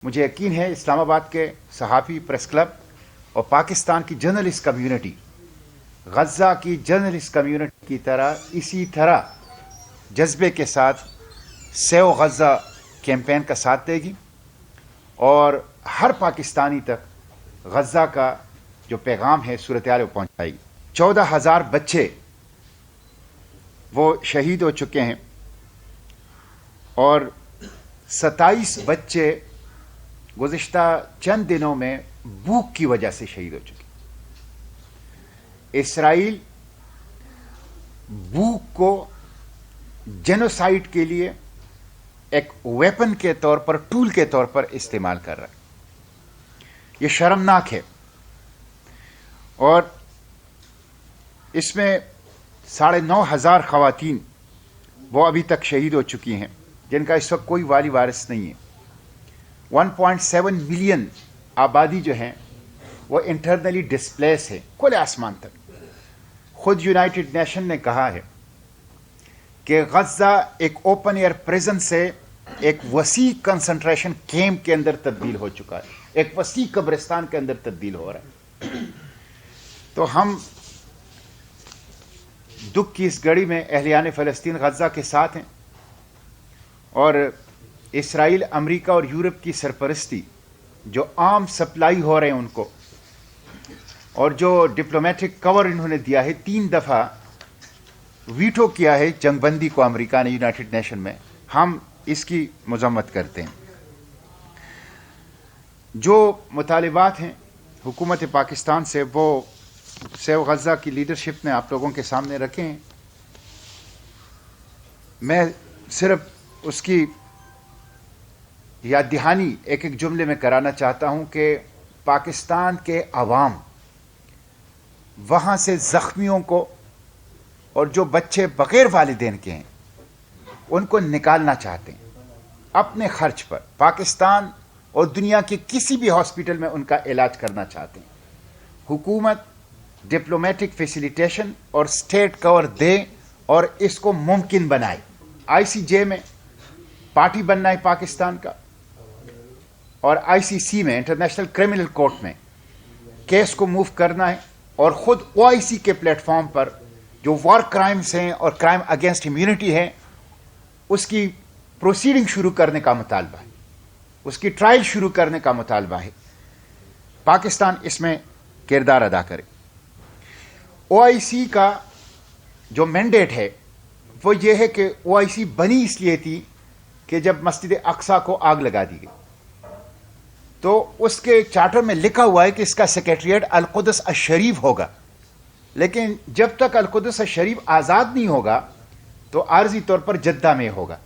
مجھے یقین ہے اسلام آباد کے صحافی پریس کلب اور پاکستان کی جرنلسٹ کمیونٹی غزہ کی جرنلسٹ کمیونٹی کی طرح اسی طرح جذبے کے ساتھ سیو غزہ کیمپین کا ساتھ دے گی اور ہر پاکستانی تک غزہ کا جو پیغام ہے صورتحال وہ پہنچائے گی۔ 14,000 بچے وہ شہید ہو چکے ہیں اور 27 بچے گزشتہ چند دنوں میں بھوک کی وجہ سے شہید ہو چکے۔ اسرائیل بھوک کو جینوسائیڈ کے لیے ایک ویپن کے طور پر، ٹول کے طور پر استعمال کر رہا ہے۔ یہ شرمناک ہے اور اس میں 9,500 خواتین وہ ابھی تک شہید ہو چکی ہیں جن کا اس وقت کوئی والی وارث نہیں ہے۔ 1.7 ملین آبادی جو ہیں وہ انٹرنلی ڈسپلیس ہے کھلے آسمان تک۔ خود یونائٹڈ نیشن نے کہا ہے کہ غزہ ایک اوپن ایئر پریزن سے ایک وسیع کنسنٹریشن کیمپ کے اندر تبدیل ہو چکا ہے، ایک وسیع قبرستان کے اندر تبدیل ہو رہا ہے۔ تو ہم دکھ کی اس گھڑی میں اہلیان فلسطین غزہ کے ساتھ ہیں اور اسرائیل، امریکہ اور یورپ کی سرپرستی جو عام سپلائی ہو رہے ہیں ان کو، اور جو ڈپلومیٹک کور انہوں نے دیا ہے، 3 دفعہ ویٹو کیا ہے جنگ بندی کو امریکہ نے یونائٹڈ نیشن میں، ہم اس کی مذمت کرتے ہیں۔ جو مطالبات ہیں حکومت پاکستان سے وہ سیو غزہ کی لیڈرشپ نے آپ لوگوں کے سامنے رکھے ہیں۔ میں صرف اس کی یاد دہانی ایک جملے میں کرانا چاہتا ہوں کہ پاکستان کے عوام وہاں سے زخمیوں کو اور جو بچے بغیر والدین کے ہیں ان کو نکالنا چاہتے ہیں اپنے خرچ پر۔ پاکستان اور دنیا کے کسی بھی ہاسپٹل میں ان کا علاج کرنا چاہتے ہیں۔ حکومت ڈپلومیٹک فیسیلیٹیشن اور اسٹیٹ کور دے اور اس کو ممکن بنائے۔ ICJ میں پارٹی بننا ہے پاکستان کا، اور ICC میں، انٹرنیشنل کرمنل کورٹ میں کیس کو موو کرنا ہے، اور خود OIC کے پلیٹ فارم پر جو وار کرائمز ہیں اور کرائم اگینسٹ ہیومینٹی ہے اس کی پروسیڈنگ شروع کرنے کا مطالبہ ہے، اس کی ٹرائل شروع کرنے کا مطالبہ ہے۔ پاکستان اس میں کردار ادا کرے۔ OIC کا جو مینڈیٹ ہے وہ یہ ہے کہ OIC بنی اس لیے تھی کہ جب مسجد اقصیٰ کو آگ لگا دی گئی تو اس کے چارٹر میں لکھا ہوا ہے کہ اس کا سیکریٹریٹ القدس الشریف ہوگا، لیکن جب تک القدس الشریف آزاد نہیں ہوگا تو عارضی طور پر جدہ میں ہوگا۔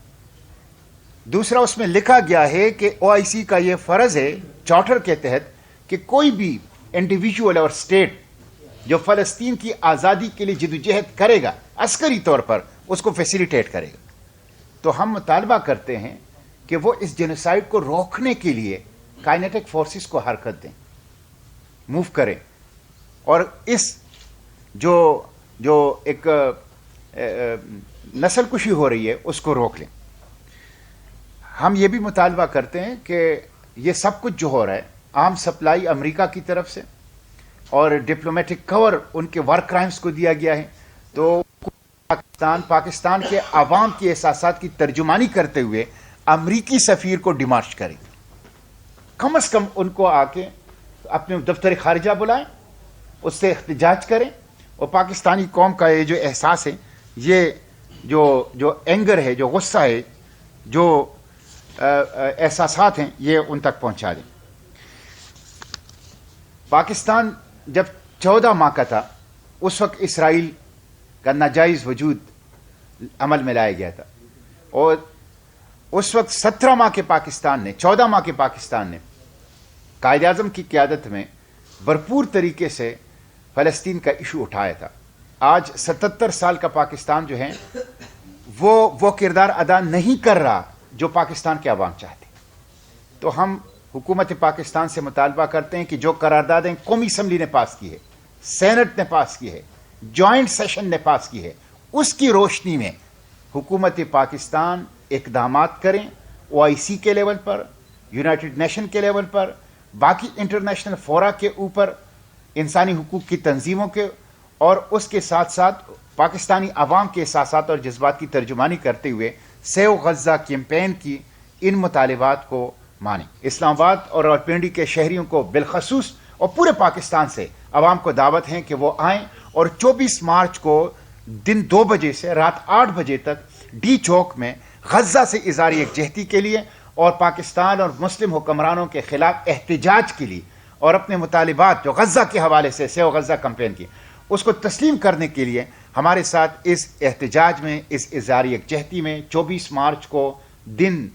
دوسرا اس میں لکھا گیا ہے کہ OIC کا یہ فرض ہے چارٹر کے تحت کہ کوئی بھی انڈیویجول اور اسٹیٹ جو فلسطین کی آزادی کے لیے جدوجہد کرے گا عسکری طور پر اس کو فیسیلیٹیٹ کرے گا۔ تو ہم مطالبہ کرتے ہیں کہ وہ اس جینوسائیڈ کو روکنے کے لیے کائنیٹک فورسز کو حرکت دیں، موو کریں، اور اس جو ایک نسل کشی ہو رہی ہے اس کو روک لیں۔ ہم یہ بھی مطالبہ کرتے ہیں کہ یہ سب کچھ جو ہو رہا ہے، عام سپلائی امریکہ کی طرف سے اور ڈپلومیٹک کور ان کے وار کرائمز کو دیا گیا ہے، تو پاکستان کے عوام کے احساسات کی ترجمانی کرتے ہوئے امریکی سفیر کو ڈیمارچ کریں، کم از کم ان کو آ کے اپنے دفتر خارجہ بلائیں، اس سے احتجاج کریں، اور پاکستانی قوم کا یہ جو احساس ہے، یہ جو اینگر ہے، جو غصہ ہے، جو احساسات ہیں، یہ ان تک پہنچا دیں۔ پاکستان جب 14 ماہ کا تھا اس وقت اسرائیل کا ناجائز وجود عمل میں لایا گیا تھا، اور اس وقت 17 ماہ کے پاکستان نے، 14 ماہ کے پاکستان نے قائد اعظم کی قیادت میں بھرپور طریقے سے فلسطین کا ایشو اٹھایا تھا۔ آج 77 سال کا پاکستان جو ہے وہ کردار ادا نہیں کر رہا جو پاکستان کے عوام چاہتے۔ تو ہم حکومت پاکستان سے مطالبہ کرتے ہیں کہ جو قراردادیں قومی اسمبلی نے پاس کی ہے، سینٹ نے پاس کی ہے، جوائنٹ سیشن نے پاس کی ہے، اس کی روشنی میں حکومت پاکستان اقدامات کریں، OIC کے لیول پر، यूनाइटेड नेशन के लेवल पर, बाकी इंटरनेशनल फोरा के ऊपर, इंसानी हुकूक की तंजीमों के, और उसके साथ साथ पाकिस्तानी अवाम के एहसासात और जज्बात की तर्जुमानी करते हुए सेव गज़ा कैंपेन की इन मुतालिबात को माने। इस्लामाबाद और रावलपिंडी के शहरियों को बिलखसूस और पूरे पाकिस्तान से अवाम को दावत है कि वो आएँ और 24 मार्च को दिन 2 बजे से रात 8 बजे तक डी चौक में गज़ा से इज़हार यकजहती के लिए और पाकिस्तान और मुस्लिम हुक्मरानों के खिलाफ एहतजाज के लिए और अपने मुतालिबात जो गज़ा के हवाले से सेव गज़ा कैंपेन की उसको तस्लीम करने के लिए हमारे साथ इस एहतजाज में, इस इज़हार यकजहती में 24 मार्च को दिन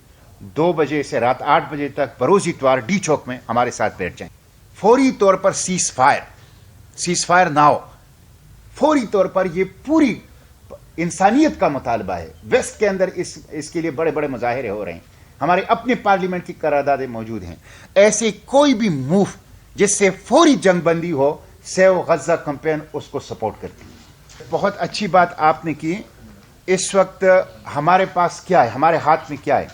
2 बजे से रात 8 बजे तक बरोज़ इतवार डी चौक में हमारे साथ बैठ जाएं। फौरी तौर पर सीज़ फायर नाउ, फौरी तौर पर ये पूरी इंसानियत का मुतालबा है। वेस्ट के अंदर इसके लिए बड़े बड़े मुजाहिरे हो रहे हैं, हमारे अपने पार्लियामेंट की करारदादें मौजूद हैं। ऐसे कोई भी मूव जिससे फौरी जंगबंदी हो, सेव गज़ा कैंपेन उसको सपोर्ट करती है। बहुत अच्छी बात आपने की। इस वक्त हमारे पास क्या है, हमारे हाथ में क्या है?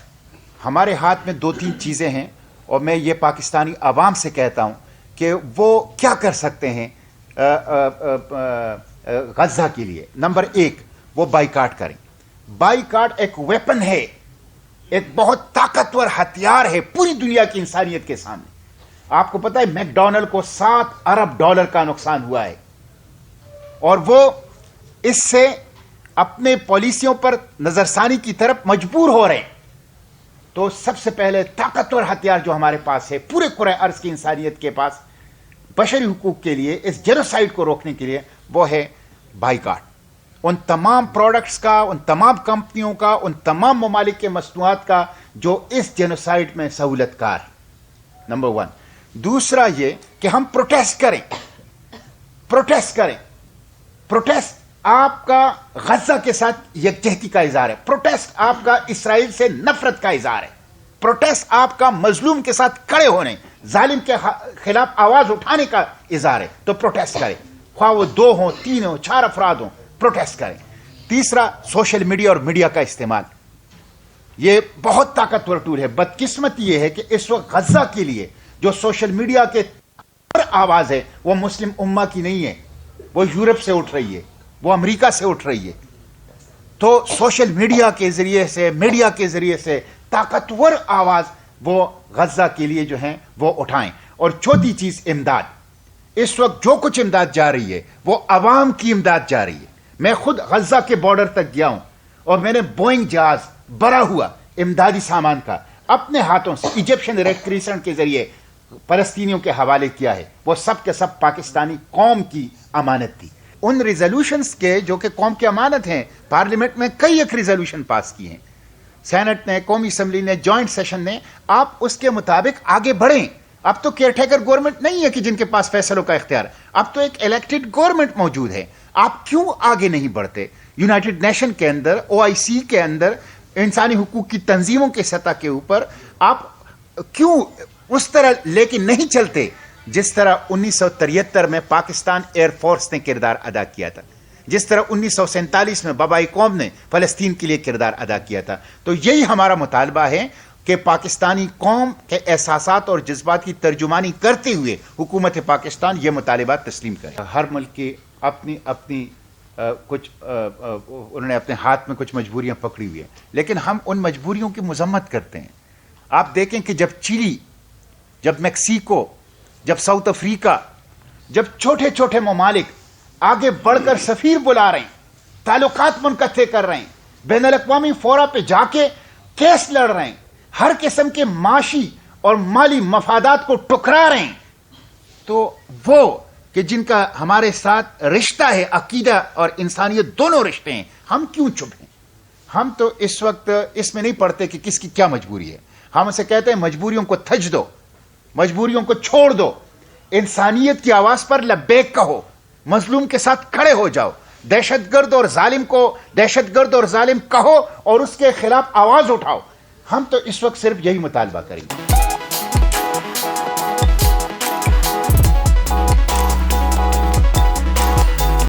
हमारे हाथ में 2-3 चीज़ें हैं और मैं ये पाकिस्तानी अवाम से कहता हूँ कि वो क्या कर सकते हैं गज़ा के लिए। नंबर 1, वो बाइकाट करें। बाइकाट एक वेपन है, एक बहुत ताकतवर हथियार है पूरी दुनिया की इंसानियत के सामने। आपको पता है मैकडॉनल्ड को $7 अरब का नुकसान हुआ है और वो इससे अपने पॉलिसियों पर नजरसानी की तरफ मजबूर हो रहे हैं। तो सबसे पहले ताकतवर हथियार जो हमारे पास है पूरे कुरे अर्ज की इंसानियत के पास बशरी हुकूक के लिए, इस जेनोसाइड को रोकने के लिए, वो है बाइकाट। उन तमाम प्रोडक्ट्स का, उन तमाम कंपनियों का, उन तमाम ममालिक के मसनूआत का जो इस जेनोसाइड में सहूलतकार है, नंबर 1। दूसरा ये कि हम प्रोटेस्ट करें। प्रोटेस्ट आपका गज़ा के साथ यकजहती का इज़हार है। प्रोटेस्ट आपका इसराइल से नफरत का इज़हार है। प्रोटेस्ट आपका मजलूम के साथ खड़े होने, जालिम के खिलाफ आवाज उठाने का इज़हार है। तो प्रोटेस्ट करें, ख्वाह वो 2 हो, 3 हो, 4 अफराद हो, प्रोटेस्ट करें। तीसरा, सोशल मीडिया और मीडिया का इस्तेमाल, ये बहुत ताकतवर टूल है। बदकिस्मती ये है कि इस वक्त गज़ा के लिए जो सोशल मीडिया के आवाज है वो मुस्लिम उम्मा की नहीं है, वो यूरोप से उठ रही है, वो अमेरिका से उठ रही है। तो सोशल मीडिया के जरिए से, मीडिया के जरिए से ताकतवर आवाज वो गज़ा के लिए जो है वो उठाएं। और चौथी चीज, इमदाद। इस वक्त जो कुछ इमदाद जा रही है वो अवाम की इमदाद जा रही है। मैं खुद गज़ा के बॉर्डर तक गया हूं और मैंने बोइंग जहाज भरा हुआ इमदादी सामान का अपने हाथों से इजिप्शियन रेड क्रिसेंट के जरिए फलस्तीनियों के हवाले किया है। वो सब के सब पाकिस्तानी कौम की अमानत थी। उन रिजोल्यूशंस के जो कि कौम की अमानत हैं, पार्लियामेंट में कई एक रिजोल्यूशन पास किए हैं, सेनेट ने, कौमी असम्बली ने, जॉइंट सेशन ने। आप उसके मुताबिक आगे बढ़ें। अब तो केयरटेकर गवर्नमेंट नहीं है कि जिनके पास फैसलों का इख्तियार, अब तो एक इलेक्टेड गवर्नमेंट मौजूद है। आप क्यों आगे नहीं बढ़ते? यूनाइटेड नेशन के अंदर, OIC के अंदर, इंसानी हुकूक की तंजीमों के सतह के ऊपर आप क्यों उस तरह लेकिन नहीं चलते जिस तरह 1973 में पाकिस्तान एयरफोर्स ने किरदार अदा किया था, जिस तरह 1947 में बबाई कौम ने फलस्तीन के लिए किरदार अदा किया था। तो यही हमारा मुतालबा है कि पाकिस्तानी कौम के एहसासात और जज्बात की तर्जुमानी करते हुए हुकूमत पाकिस्तान ये मुतालबा तस्लीम करे। हर मुल्क की अपनी अपनी कुछ उन्होंने अपने हाथ में कुछ मजबूरियां पकड़ी हुई हैं, लेकिन हम उन मजबूरियों की मजम्मत करते हैं। आप देखें कि जब चिली, जब मैक्सिको, जब साउथ अफ्रीका, जब छोटे छोटे ममालिक आगे बढ़कर सफीर बुला रहे हैं, ताल्लुकात मुनक़ते कर रहे हैं, बैनुल अक़वामी फोरा पे जाके केस लड़ रहे हैं, हर किस्म के माशी और माली मफादात को टुकरा रहे हैं, तो वो कि जिनका हमारे साथ रिश्ता है, अकीदा और इंसानियत दोनों रिश्ते हैं, हम क्यों चुप हैं? हम तो इस वक्त इसमें नहीं पड़ते कि किसकी क्या मजबूरी है। हम उसे कहते हैं मजबूरियों को थज दो, मजबूरियों को छोड़ दो, इंसानियत की आवाज पर लब्बैक कहो, मजलूम के साथ खड़े हो जाओ, दहशतगर्द और जालिम को दहशतगर्द और जालिम कहो और उसके खिलाफ आवाज उठाओ। हम तो इस वक्त सिर्फ यही मुतालबा करेंगे।